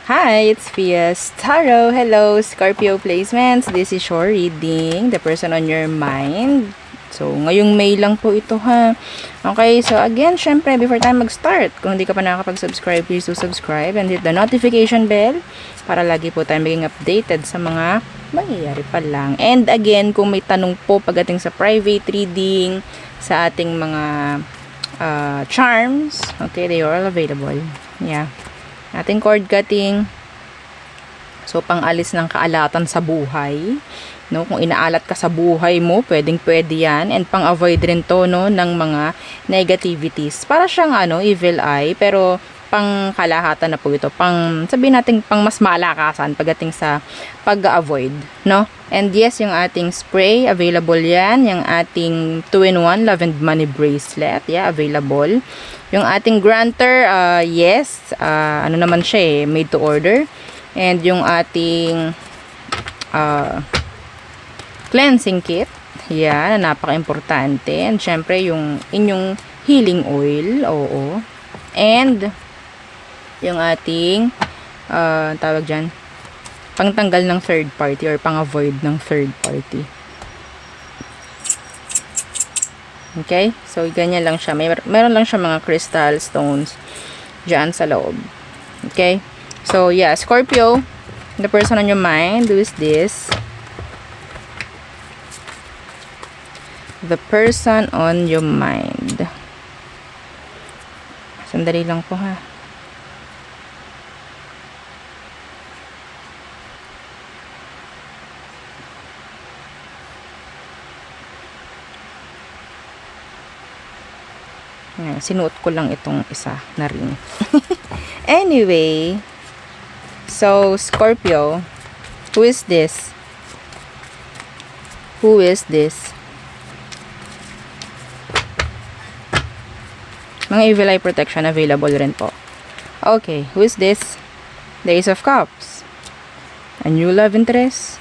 Hi, it's Fias Tarot. Hello, Scorpio placements. This is your reading, the person on your mind. So, ngayong May lang po ito ha. Okay, so again, syempre, before tayo mag-start, kung hindi ka pa nakakapag-subscribe, please do subscribe and hit the notification bell para lagi po tayo maging updated sa mga mangyayari pa lang. And again, kung may tanong po pagdating sa private reading, sa ating mga charms, okay, they are all available. Yeah. Ating cord cutting. So, pang-alis ng kaalatan sa buhay. No? Kung inaalat ka sa buhay mo, pwedeng-pwede yan. And pang-avoid rin to, no, ng mga negativities. Para siyang, evil eye. Pero, pang-kalahatan na po ito. Sabihin natin, pang mas malakasan pagdating sa pag-avoid. No? And yes, yung ating spray, available yan. Yung ating 2-in-1 Love and Money Bracelet. Yeah, available. Yung ating granter, yes, naman siya made to order. And yung ating cleansing kit, yan, napaka-importante. And syempre, yung inyong healing oil, oo. And yung ating, tawag dyan, pangtanggal ng third party or pang-avoid ng third party. Okay? So, ganyan lang siya. Meron lang siya mga crystal stones dyan sa loob. Okay? So, yeah. Scorpio, the person on your mind, who is this? The person on your mind. Sandali lang po ha. Sinuot ko lang itong isa na ring. Anyway, so Scorpio, who is this? Who is this? Mga evil eye protection available rin po. Okay, who is this? The Ace of Cups. A new love interest?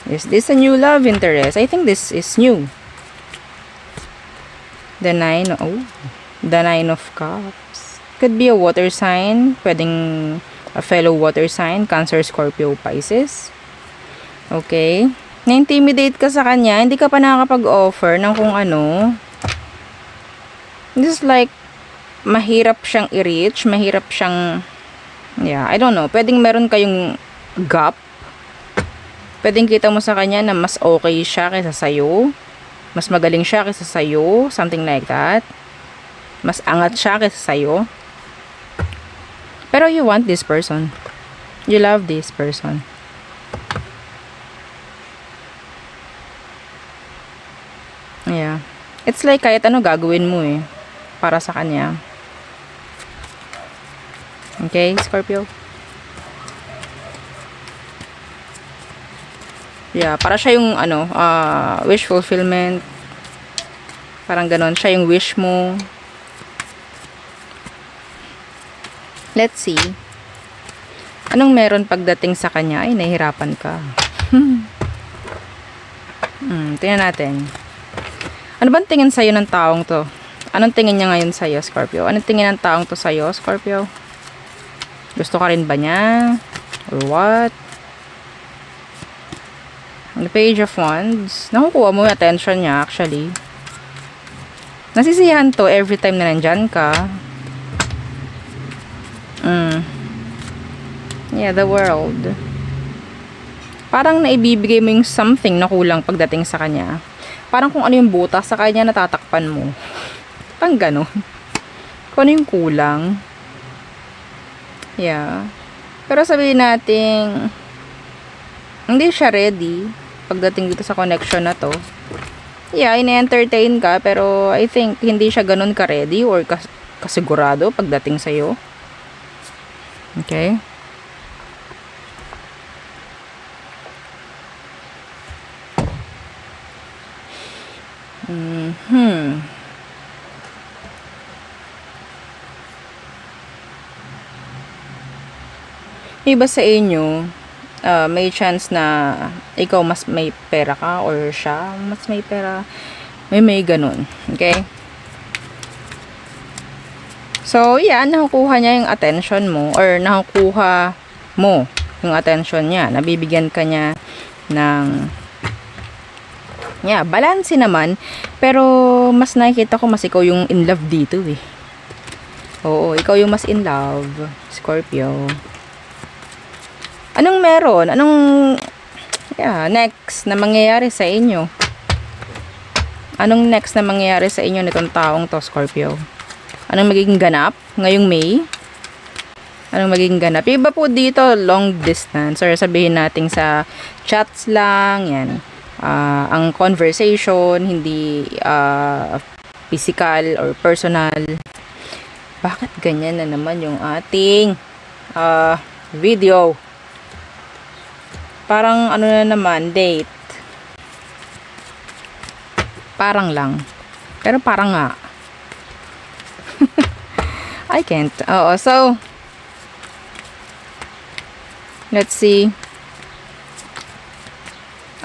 Is this a new love interest? I think this is new. The Nine of Cups. Could be a water sign. Pwedeng a fellow water sign. Cancer, Scorpio, Pisces. Okay. Na-intimidate ka sa kanya. Hindi ka pa nakakapag-offer ng kung ano. This is like, mahirap siyang i-reach. Mahirap siyang, yeah, I don't know. Pwedeng meron kayong gap. Pwedeng kita mo sa kanya na mas okay siya kaysa sa'yo. Mas magaling siya kaysa sa'yo. Something like that. Mas angat siya kaysa sa'yo. Pero you want this person. You love this person. Yeah. It's like kahit ano gagawin mo para sa kanya. Okay, Scorpio? Yeah, para siya yung wish fulfillment. Parang ganon, siya yung wish mo. Let's see. Anong meron pagdating sa kanya? Ay, nahihirapan ka. Tingnan natin. Ano bang tingin sa'yo ng taong to? Anong tingin niya ngayon sa'yo, Scorpio? Anong tingin ng taong to sa'yo, Scorpio? Gusto ka rin ba niya? Or what? The Page of Wands. Nakukuha mo yung attention niya, actually. Nasisiyahan to every time na nandyan ka. Yeah, the World. Parang naibibigay mo yung something na kulang pagdating sa kanya. Parang kung ano yung butas sa kanya, natatakpan mo. Parang gano'n. Kung ano yung kulang. Yeah. Pero sabihin natin, hindi siya ready pagdating dito sa connection na to. Yeah, ina-entertain ka, pero I think hindi siya ganun ka-ready or kasigurado pagdating sa'yo. Okay? Iba sa inyo, may chance na ikaw mas may pera ka or siya mas may pera. May ganun. Okay? So, yeah, nakukuha niya yung attention mo or nakukuha mo yung attention niya. Nabibigyan ka niya ng balance naman. Pero mas nakikita ko mas ikaw yung in love dito eh. Oo, ikaw yung mas in love, Scorpio. Anong meron? Anong next na mangyayari sa inyo? Anong next na mangyayari sa inyo nitong taong to, Scorpio? Anong magiging ganap ngayong May? Anong magiging ganap? Yung iba po dito, long distance. Or sabihin natin sa chats lang, yan. Ang conversation, hindi physical or personal. Bakit ganyan na naman yung ating video? Parang ano na naman, date. Parang lang. Pero parang nga. I can't. Oo, so let's see.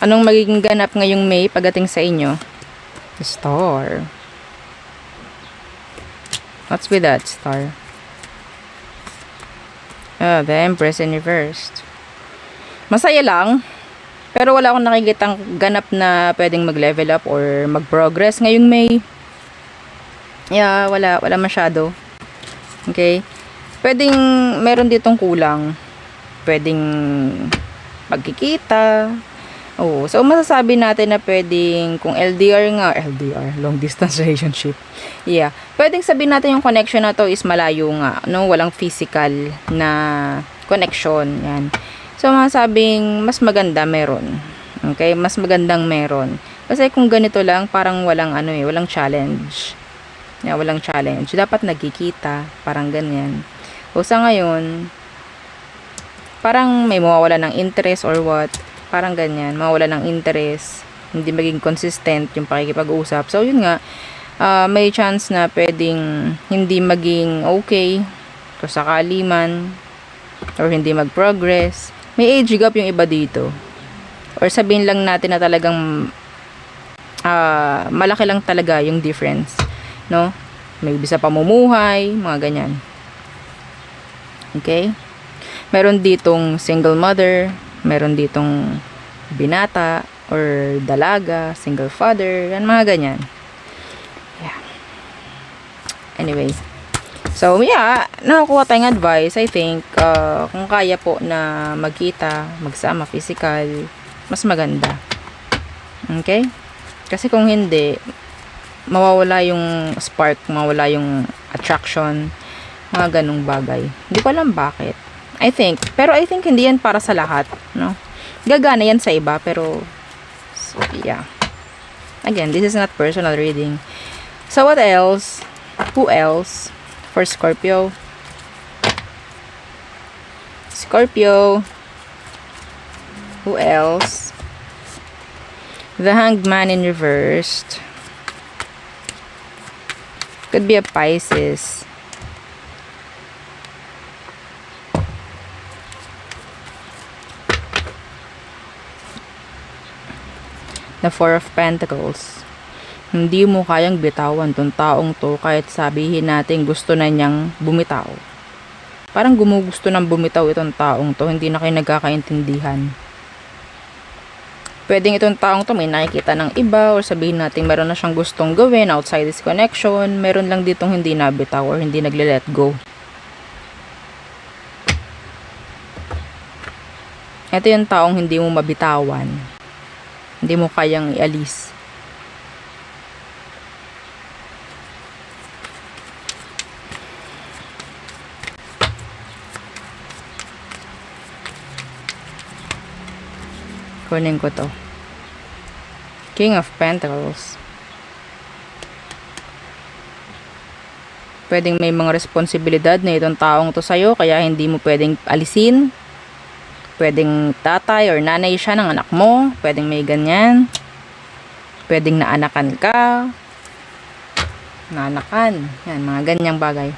Anong magiging ganap ngayong May pagdating sa inyo? The Star. What's with that Star? The Empress in reversed. Masaya lang. Pero wala akong nakikitang ganap na pwedeng mag-level up or mag-progress ngayong May. Wala masyado. Okay? Pwedeng meron ditong kulang. Pwedeng pagkikita. So masasabi natin na pwedeng kung LDR, long distance relationship. Pwedeng sabihin natin yung connection na to is malayo nga, no? Walang physical na connection, yan. So masasabing mas maganda meron. Okay? Mas magandang meron. Kasi kung ganito lang, parang walang walang challenge. Walang challenge. Dapat nagkikita, parang ganyan. Sa ngayon, parang may mawawala ng interest or what. Parang ganyan, mawala ng interest, hindi maging consistent yung pakikipag-usap. So, yun nga, may chance na pwedeng hindi maging okay kung sakali man, or hindi mag-progress. May age gap yung iba dito. Or sabihin lang natin na talagang malaki lang talaga yung difference. No? May bisa pamumuhay, mga ganyan. Okay? Meron ditong single mother, meron ditong binata or dalaga, single father, yan, mga ganyan. Anyway, so nakakuha tayong advice. I think kung kaya po na magkita, magsama physical, mas maganda. Okay? Kasi kung hindi, mawawala yung spark, mawawala yung attraction, mga ganung bagay. Hindi ko alam bakit. I think hindi yan para sa lahat, no? Gagana yan sa iba, pero so, again, this is not personal reading. So what else? Who else for Scorpio? Who else? The Hanged Man in reversed. Could be a Pisces. The Four of Pentacles. Hindi mo kayang bitawan tong taong to kahit sabihin natin gusto na niyang bumitaw. Parang gumugusto ng bumitaw itong taong to, hindi na kayo nagkakaintindihan. Pwedeng itong taong to may nakikita ng iba, or sabihin natin meron na siyang gustong gawin outside this connection, meron lang ditong hindi nabitaw or hindi nagle-let go. Ito yung taong hindi mo mabitawan. Hindi mo kayang ialis. Kunin ko to. King of Pentacles. Pwedeng may mga responsibilidad na itong taong to sa'yo, kaya hindi mo pwedeng alisin. Pwedeng tatay or nanay siya ng anak mo. Pwedeng may ganyan. Pwedeng naanakan ka. Naanakan. Yan, mga ganyang bagay.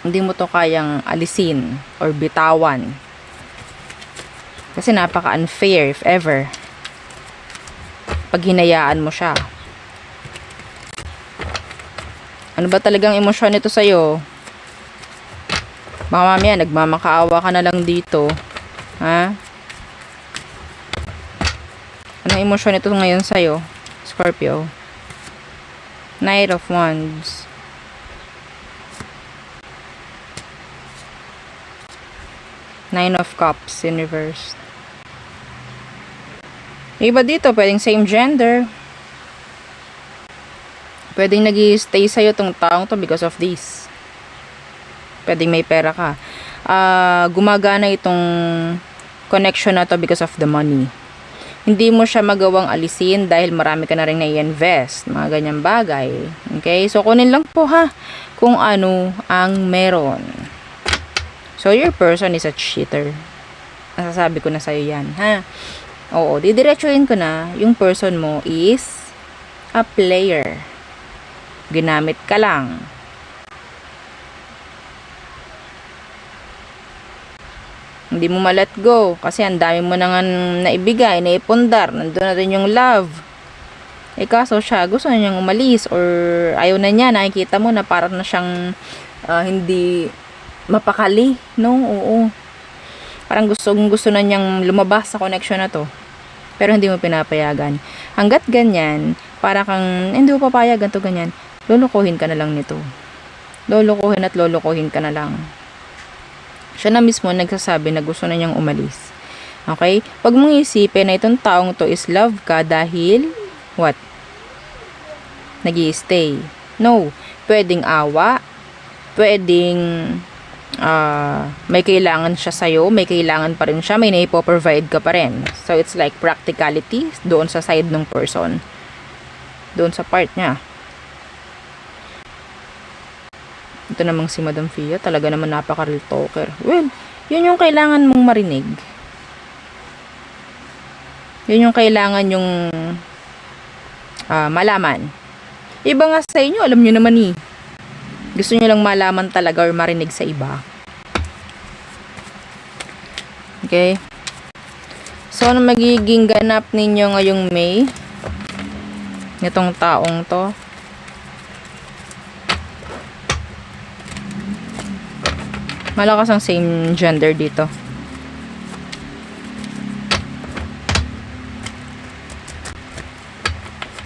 Hindi mo to kayang alisin or bitawan. Kasi napaka-unfair if ever. Pag hinayaan mo siya. Ano ba talagang emosyon nito sa'yo? Baka mamaya, nagmamakaawa ka na lang dito. Ha? Anong emosyon ito ngayon sa'yo, Scorpio? Knight of Wands. Nine of Cups in reverse. Iba dito, pwedeng same gender. Pwedeng nag-i-stay sa'yo tong taong to because of this. Pwedeng may pera ka. Gumagana itong connection na to because of the money. Hindi mo siya magawang alisin dahil marami ka na rin na-i-invest. Mga ganyang bagay. Okay? So, kunin lang po ha kung ano ang meron. So, your person is a cheater. Nasasabi ko na sa'yo yan, ha? Oo, didiretsuhin ko na, yung person mo is a player. Ginamit ka lang. Hindi mo ma-let go, kasi ang dami mo nang naibigay, naipundar, nandun na rin yung love. Kaso siya, gusto na niyang umalis, or ayaw na niya, nakikita mo na parang na siyang hindi mapakali, no? Oo. Parang gusto na niyang lumabas sa connection na to. Pero hindi mo pinapayagan. Hanggat ganyan, para kang hindi mo papayagan to ganyan, lulukuhin ka na lang nito. Lulukuhin at lulukuhin ka na lang. Siya na mismo nagsasabi na gusto na niyang umalis. Okay? Pag mong isipin na itong taong to is love ka dahil, what? Nag-i-stay. No. Pwedeng awa. Pwedeng may kailangan siya sa'yo, may kailangan pa rin siya, may naipo-provide ka pa rin. So, it's like practicality doon sa side ng person. Doon sa part niya. Ito namang si Madam Fia, talaga naman napaka-real talker. Well, yun yung kailangan mong marinig. Yun yung kailangan yung malaman. Iba nga sa inyo, alam nyo naman gusto nyo lang malaman talaga or marinig sa iba. Okay? So, ano magiging ganap ninyo ngayong May? Nitong taong to. Malakas ang same gender dito.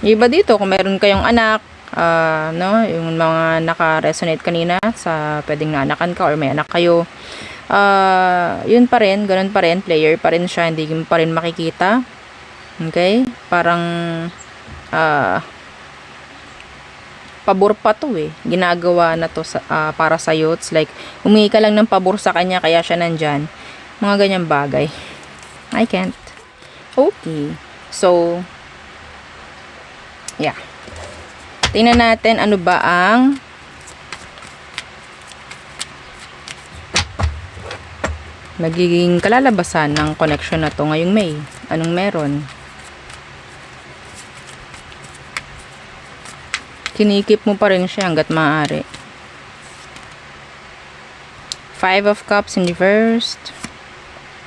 Iba dito, kung meron kayong anak, no, yung mga naka-resonate kanina sa pwedeng naanakan ka or may anak kayo, yun pa rin, ganun pa rin, player pa rin siya, hindi mo pa rin makikita. Okay? Parang pabor pa to ginagawa na to para sa'yo. It's like humingi ka lang ng pabor sa kanya kaya siya nandyan. Mga ganyang bagay. I can't. Okay. So, yeah. Tingnan natin ano ba ang magiging kalalabasan ng connection na to ngayong May. Anong meron? Kinikip mo pa rin siya hanggat maaari. 5 of Cups in reverse.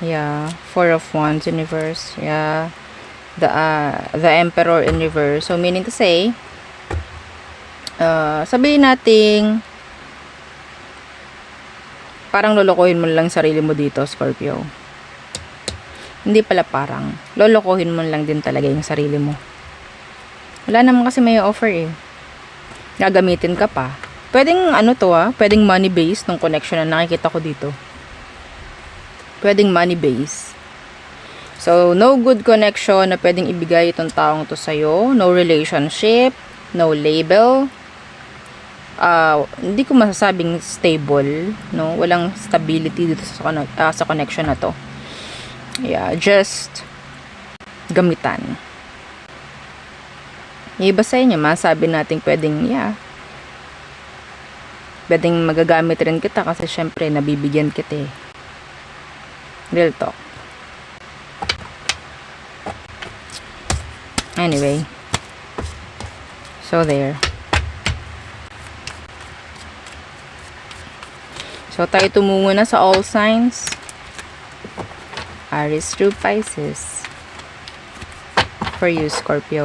Yeah. 4 of Wands in reverse. Yeah. The Emperor in reverse. So, meaning to say, sabihin nating parang lolokohin mo lang sarili mo dito, Scorpio. Hindi pala parang. Lolokohin mo lang din talaga yung sarili mo. Wala naman kasi may offer Gagamitin ka pa. Pwedeng ano to pwedeng money based nung connection na nakikita ko dito. Pwedeng money based. So, no good connection na pwedeng ibigay itong taong to sa'yo. No relationship. No label. Hindi ko masasabing stable, no? Walang stability dito sa connection na to. Yeah, just gamitan. Iba sa inyo, masabi natin pwedeng, pwedeng magagamit rin kita kasi syempre nabibigyan kita Real talk. Anyway. So, there. So, tayo tumungo na sa all signs. Aries through Pisces. For you, Scorpio.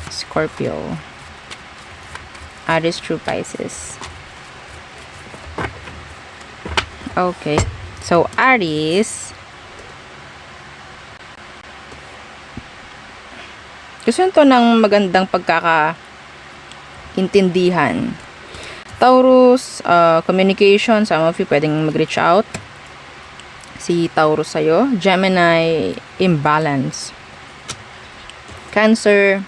Scorpio. Aries through Pisces. Okay. So, Aries. Gusto nito ng magandang pagkakaintindihan. Taurus, communication. Some of you pwedeng mag-reach out. Si Taurus sa'yo. Gemini, imbalance. Cancer,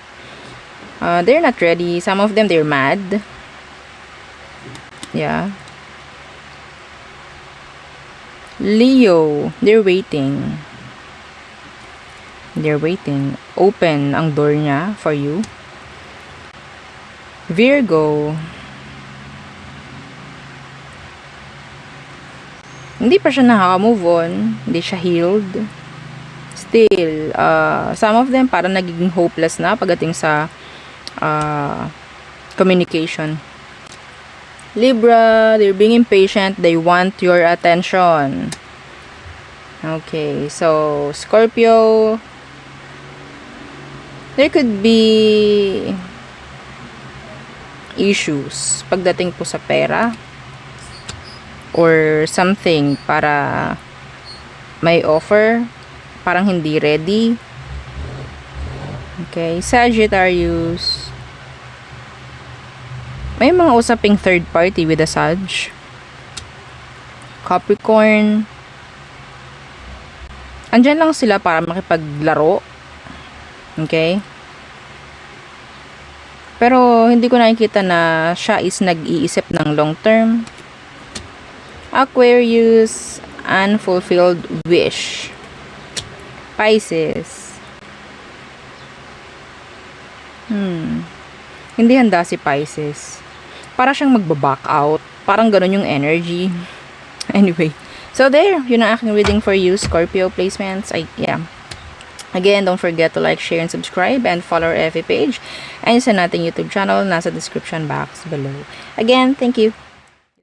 they're not ready. Some of them, they're mad. Yeah. Leo, they're waiting. They're waiting. Open ang door niya for you. Virgo, hindi pa siya nakaka-move on. Hindi siya healed. Still, some of them parang nagiging hopeless na pagdating sa communication. Libra, they're being impatient. They want your attention. Okay, so Scorpio, there could be issues pagdating po sa pera or something para may offer, parang hindi ready. Okay, Sagittarius, may mga usaping third party with a Sag. Capricorn, andyan lang sila para makipaglaro. Okay? Pero hindi ko nakikita na siya is nag-iisip ng long term. Aquarius, unfulfilled wish. Pisces, hindi handa si Pisces. Para siyang magbaback out. Parang ganun yung energy. Anyway. So there, yun ang aking reading for you, Scorpio placements. Yeah. Again, don't forget to like, share, and subscribe, and follow our FB page. And sa nating YouTube channel, nasa description box below. Again, thank you.